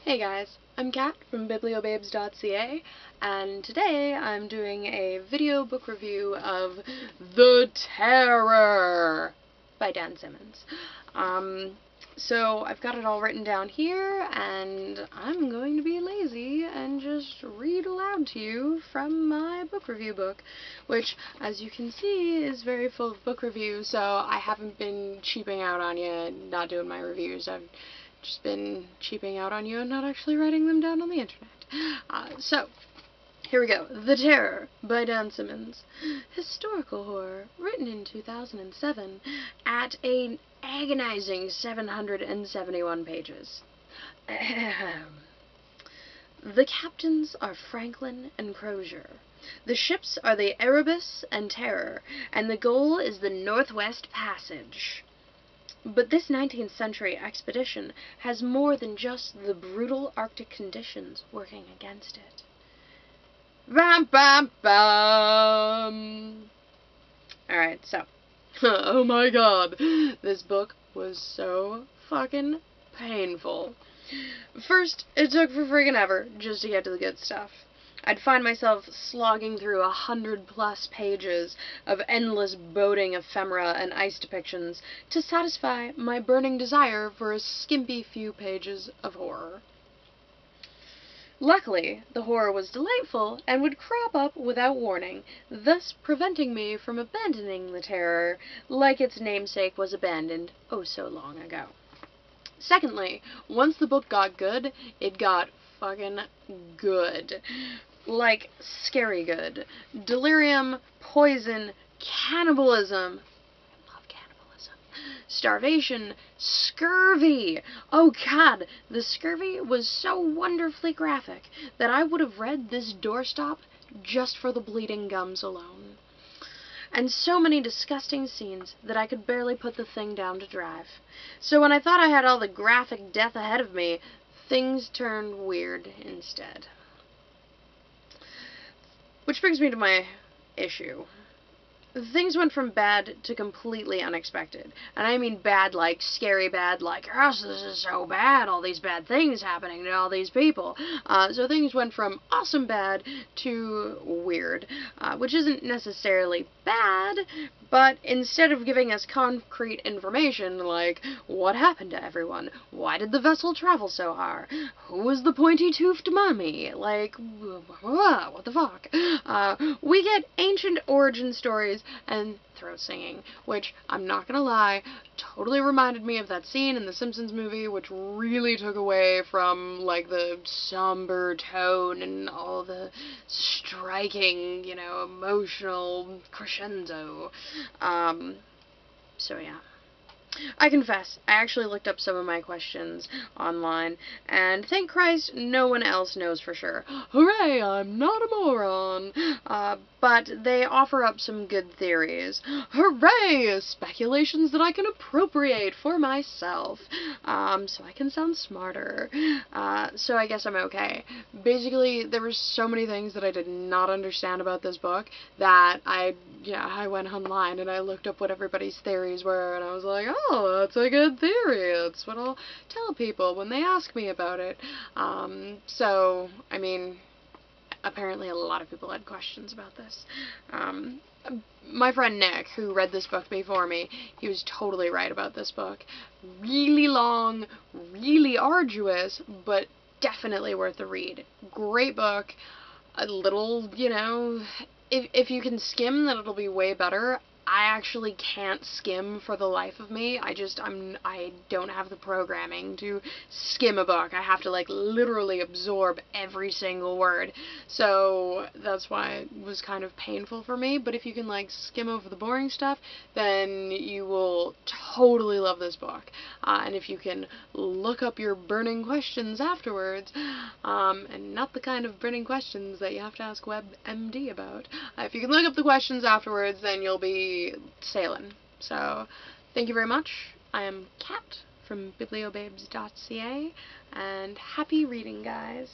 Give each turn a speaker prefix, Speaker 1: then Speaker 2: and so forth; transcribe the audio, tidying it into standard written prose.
Speaker 1: Hey guys, I'm Kat from BiblioBabes.ca, and today I'm doing a video book review of The Terror by Dan Simmons. So I've got it all written down here, and I'm going to be lazy and just read aloud to you from my book review book, which, as you can see, is very full of book reviews, so I haven't been cheaping out on you, not doing my reviews. I've just been cheaping out on you and not actually writing them down on the internet. So, here we go. The Terror by Dan Simmons. Historical horror, written in 2007 at an agonizing 771 pages. The captains are Franklin and Crozier. The ships are the Erebus and Terror, and the goal is the Northwest Passage. But this 19th century expedition has more than just the brutal Arctic conditions working against it. Bam, bam, bam! Alright, so. Oh my god, this book was so fucking painful. First, it took for friggin' ever just to get to the good stuff. I'd find myself slogging through 100+ pages of endless boating ephemera and ice depictions to satisfy my burning desire for a skimpy few pages of horror. Luckily, the horror was delightful and would crop up without warning, thus preventing me from abandoning the terror like its namesake was abandoned oh so long ago. Secondly, once the book got good, it got fucking good. Like, scary good. Delirium, poison, cannibalism. I love cannibalism. Starvation, scurvy. Oh god, the scurvy was so wonderfully graphic that I would have read this doorstop just for the bleeding gums alone. And so many disgusting scenes that I could barely put the thing down to drive. So when I thought I had all the graphic death ahead of me, things turned weird instead. Which brings me to my issue. Things went from bad to completely unexpected. And I mean bad like scary bad, like, gosh, this is so bad, all these bad things happening to all these people. So things went from awesome bad to weird, which isn't necessarily bad, but instead of giving us concrete information like, what happened to everyone? Why did the vessel travel so hard? Who was the pointy-toothed mummy? Like, what the fuck? We get ancient origin stories and throat singing, which, I'm not gonna lie, totally reminded me of that scene in the Simpsons movie, which really took away from, like, the somber tone and all the striking, emotional crescendo. So yeah. I confess, I actually looked up some of my questions online, and thank Christ no one else knows for sure. Hooray, I'm not a moron! But they offer up some good theories. Hooray! Speculations that I can appropriate for myself, so I can sound smarter. So I guess I'm okay. Basically, there were so many things that I did not understand about this book that I went online and I looked up what everybody's theories were, and I was like, oh, that's a good theory. That's what I'll tell people when they ask me about it. So, I mean, apparently a lot of people had questions about this. My friend Nick, who read this book before me, he was totally right about this book. Really long, really arduous, but definitely worth the read. Great book. A little, if you can skim, then it'll be way better. I actually can't skim for the life of me. I don't have the programming to skim a book. I have to, like, literally absorb every single word. So that's why it was kind of painful for me. But if you can, like, skim over the boring stuff, then you will totally love this book. And if you can look up your burning questions afterwards, and not the kind of burning questions that you have to ask WebMD about. If you can look up the questions afterwards, then you'll be sailing. So, thank you very much. I am Kat from BiblioBabes.ca, and happy reading, guys.